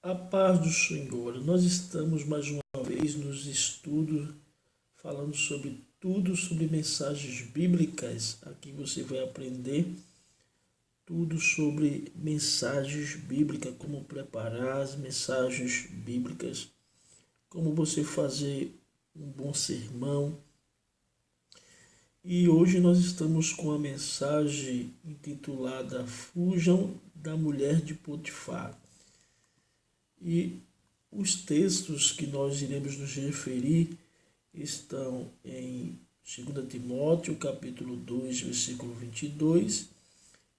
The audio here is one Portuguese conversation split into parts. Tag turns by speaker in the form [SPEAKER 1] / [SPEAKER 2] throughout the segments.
[SPEAKER 1] A paz do Senhor. Nós estamos mais uma vez nos estudos falando sobre tudo sobre mensagens bíblicas. Aqui você vai aprender tudo sobre mensagens bíblicas, como preparar as mensagens bíblicas, como você fazer um bom sermão. E hoje nós estamos com a mensagem intitulada Fujam da Mulher de Potifar. E os textos que nós iremos nos referir estão em 2 Timóteo, capítulo 2, versículo 22,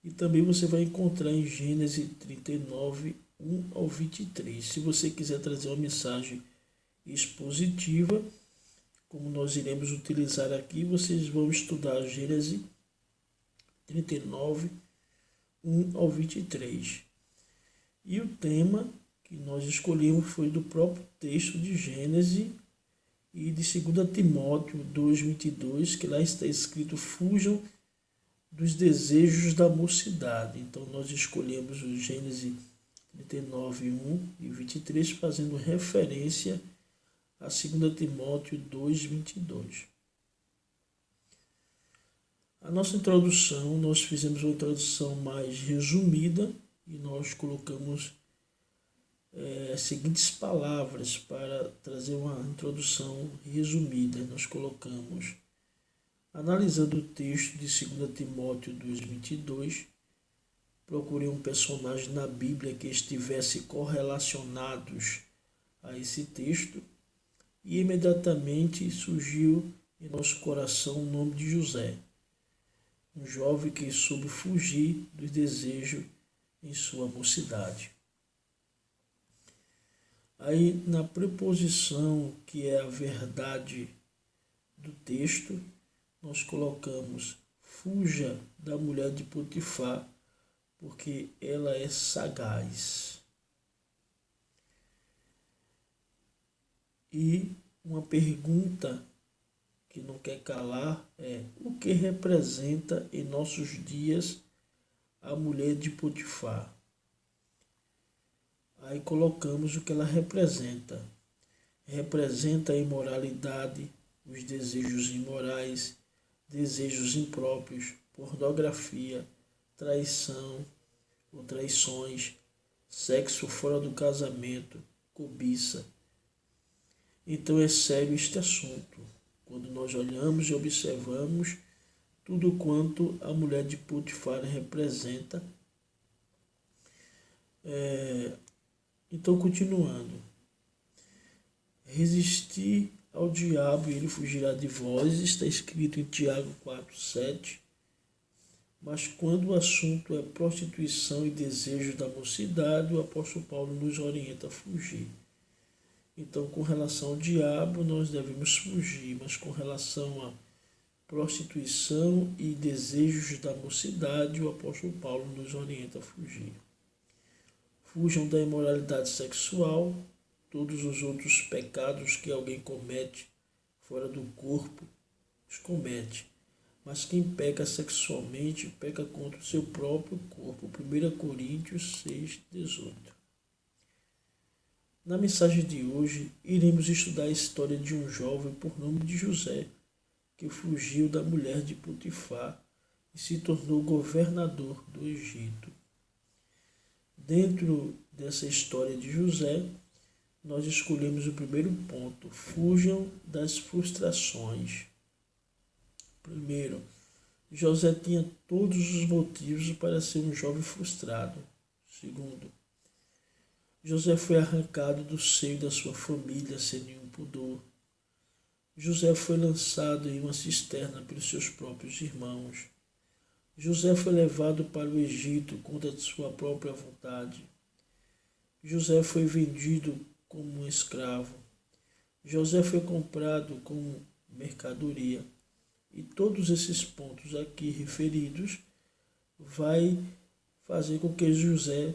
[SPEAKER 1] e também você vai encontrar em Gênesis 39, 1 ao 23. Se você quiser trazer uma mensagem expositiva, como nós iremos utilizar aqui, vocês vão estudar Gênesis 39, 1 ao 23. E o tema que nós escolhemos foi do próprio texto de Gênesis e de 2 Timóteo 2:22, que lá está escrito: fujam dos desejos da mocidade. Então nós escolhemos o Gênesis 39, 1 e 23, fazendo referência a 2 Timóteo 2:22. A nossa introdução, nós fizemos uma introdução mais resumida e nós colocamos as seguintes palavras para trazer uma introdução resumida. Nós colocamos: analisando o texto de 2 Timóteo 2:22, procurei um personagem na Bíblia que estivesse correlacionados a esse texto e imediatamente surgiu em nosso coração o nome de José, um jovem que soube fugir dos desejos em sua mocidade. Aí, na preposição, que é a verdade do texto, nós colocamos: fuja da mulher de Potifar, porque ela é sagaz. E uma pergunta que não quer calar é: o que representa em nossos dias a mulher de Potifar? Aí colocamos o que ela representa. Representa a imoralidade, os desejos imorais, desejos impróprios, pornografia, traição ou traições, sexo fora do casamento, cobiça. Então é sério este assunto, quando nós olhamos e observamos tudo quanto a mulher de Potifar representa. Então, continuando: resistir ao diabo e ele fugirá de vós, está escrito em Tiago 4:7. Mas quando o assunto é prostituição e desejo da mocidade, o apóstolo Paulo nos orienta a fugir. Então, com relação ao diabo, nós devemos fugir, mas com relação a prostituição e desejos da mocidade, o apóstolo Paulo nos orienta a fugir. Fujam da imoralidade sexual, todos os outros pecados que alguém comete fora do corpo, os comete. Mas quem peca sexualmente, peca contra o seu próprio corpo. 1 Coríntios 6:18. Na mensagem de hoje, iremos estudar a história de um jovem por nome de José, que fugiu da mulher de Potifar e se tornou governador do Egito. Dentro dessa história de José, nós escolhemos o primeiro ponto: fujam das frustrações. Primeiro, José tinha todos os motivos para ser um jovem frustrado. Segundo, José foi arrancado do seio da sua família sem nenhum pudor. José foi lançado em uma cisterna pelos seus próprios irmãos. José foi levado para o Egito contra sua própria vontade. José foi vendido como um escravo. José foi comprado como mercadoria. E todos esses pontos aqui referidos vai fazer com que José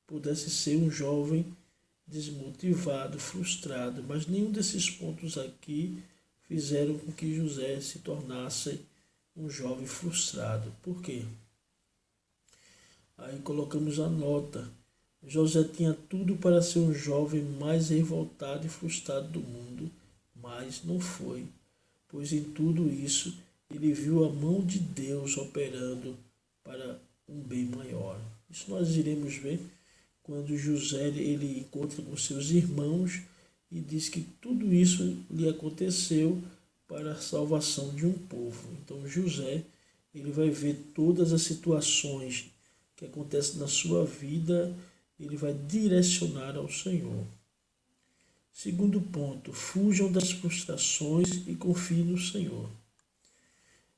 [SPEAKER 1] pudesse ser um jovem desmotivado, frustrado. Mas nenhum desses pontos aqui fizeram com que José se tornasse um jovem frustrado. Por quê? Aí colocamos a nota. José tinha tudo para ser um jovem mais revoltado e frustrado do mundo, mas não foi, pois em tudo isso ele viu a mão de Deus operando para um bem maior. Isso nós iremos ver quando José ele encontra com seus irmãos e diz que tudo isso lhe aconteceu para a salvação de um povo. Então José ele vai ver todas as situações que acontecem na sua vida, ele vai direcionar ao Senhor. Segundo ponto, fujam das frustrações e confiem no Senhor.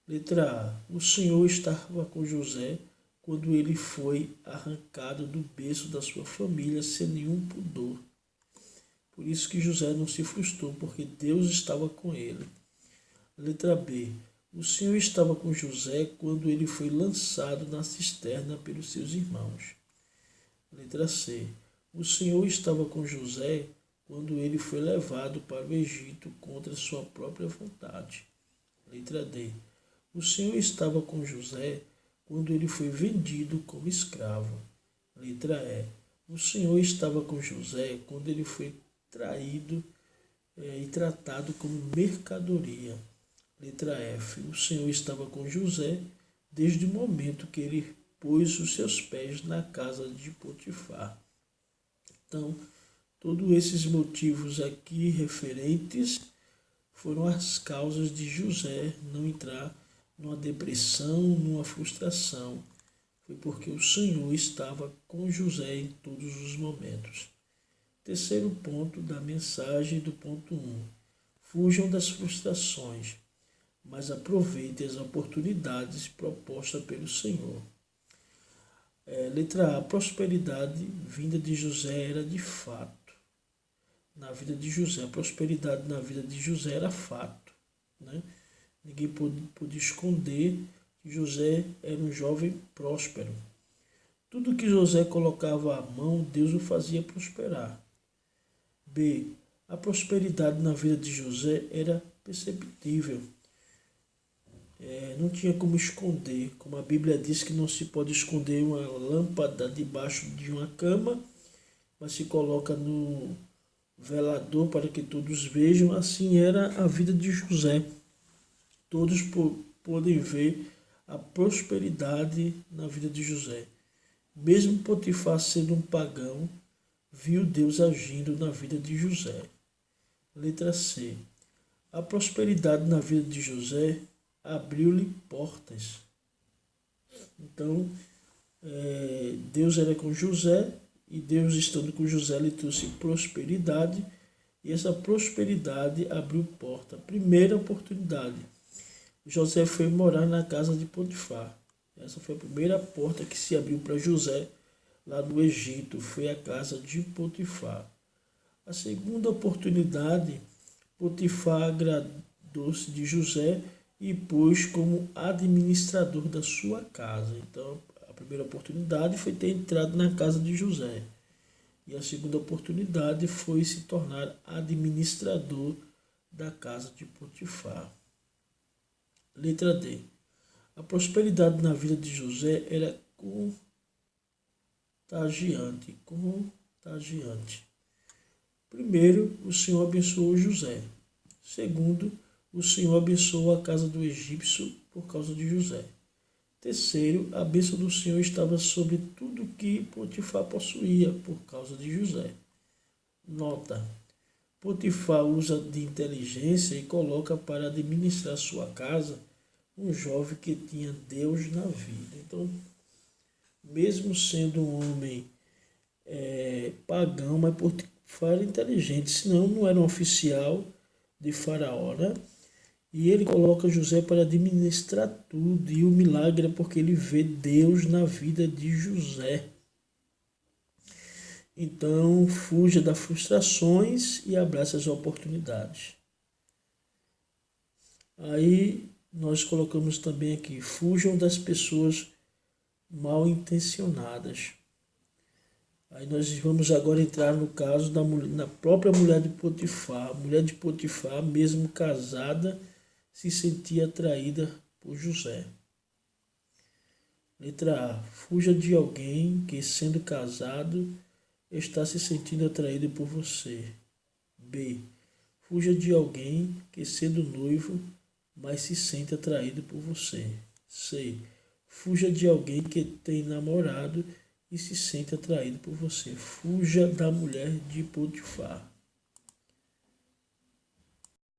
[SPEAKER 1] Letra A. O Senhor estava com José quando ele foi arrancado do berço da sua família sem nenhum pudor. Por isso que José não se frustrou, porque Deus estava com ele. Letra B. O Senhor estava com José quando ele foi lançado na cisterna pelos seus irmãos. Letra C. O Senhor estava com José quando ele foi levado para o Egito contra sua própria vontade. Letra D. O Senhor estava com José quando ele foi vendido como escravo. Letra E. O Senhor estava com José quando ele foi traído e tratado como mercadoria. Letra F. O Senhor estava com José desde o momento que ele pôs os seus pés na casa de Potifar. Então, todos esses motivos aqui referentes foram as causas de José não entrar numa depressão, numa frustração. Foi porque o Senhor estava com José em todos os momentos. Terceiro ponto da mensagem do ponto 1. Fujam das frustrações, mas aproveitem as oportunidades propostas pelo Senhor. Letra A. A prosperidade vinda de José era de fato. Na vida de José, a prosperidade na vida de José era fato, né? Ninguém pôde esconder que José era um jovem próspero. Tudo que José colocava à mão, Deus o fazia prosperar. B. A prosperidade na vida de José era perceptível. Não tinha como esconder, como a Bíblia diz que não se pode esconder uma lâmpada debaixo de uma cama, mas se coloca no velador para que todos vejam. Assim era a vida de José. Todos podem ver a prosperidade na vida de José. Mesmo Potifar sendo um pagão, viu Deus agindo na vida de José. Letra C. A prosperidade na vida de José abriu-lhe portas. Então, Deus era com José, e Deus estando com José lhe trouxe prosperidade, e essa prosperidade abriu porta. Primeira oportunidade, José foi morar na casa de Potifar. Essa foi a primeira porta que se abriu para José lá no Egito, foi a casa de Potifar. A segunda oportunidade, Potifar agradou-se de José e pôs como administrador da sua casa. Então, a primeira oportunidade foi ter entrado na casa de José. E a segunda oportunidade foi se tornar administrador da casa de Potifar. Letra D. A prosperidade na vida de José era contagiante. Primeiro, o Senhor abençoou José. Segundo, o Senhor abençoou a casa do egípcio por causa de José. Terceiro, a bênção do Senhor estava sobre tudo que Potifar possuía por causa de José. Nota: Potifar usa de inteligência e coloca para administrar sua casa um jovem que tinha Deus na vida. Então, mesmo sendo um homem pagão, mas Potifar era inteligente, senão não era um oficial de Faraó, né? E ele coloca José para administrar tudo, e o milagre é porque ele vê Deus na vida de José. Então, fuja das frustrações e abrace as oportunidades. Aí, nós colocamos também aqui, fujam das pessoas mal intencionadas. Aí nós vamos agora entrar no caso na própria mulher de Potifar. A mulher de Potifar, mesmo casada, se sentia atraída por José. Letra A. Fuja de alguém que, sendo casado, está se sentindo atraído por você. B. Fuja de alguém que, sendo noivo, mas se sente atraído por você. C. Fuja de alguém que tem namorado e se sente atraído por você. Fuja da mulher de Potifar.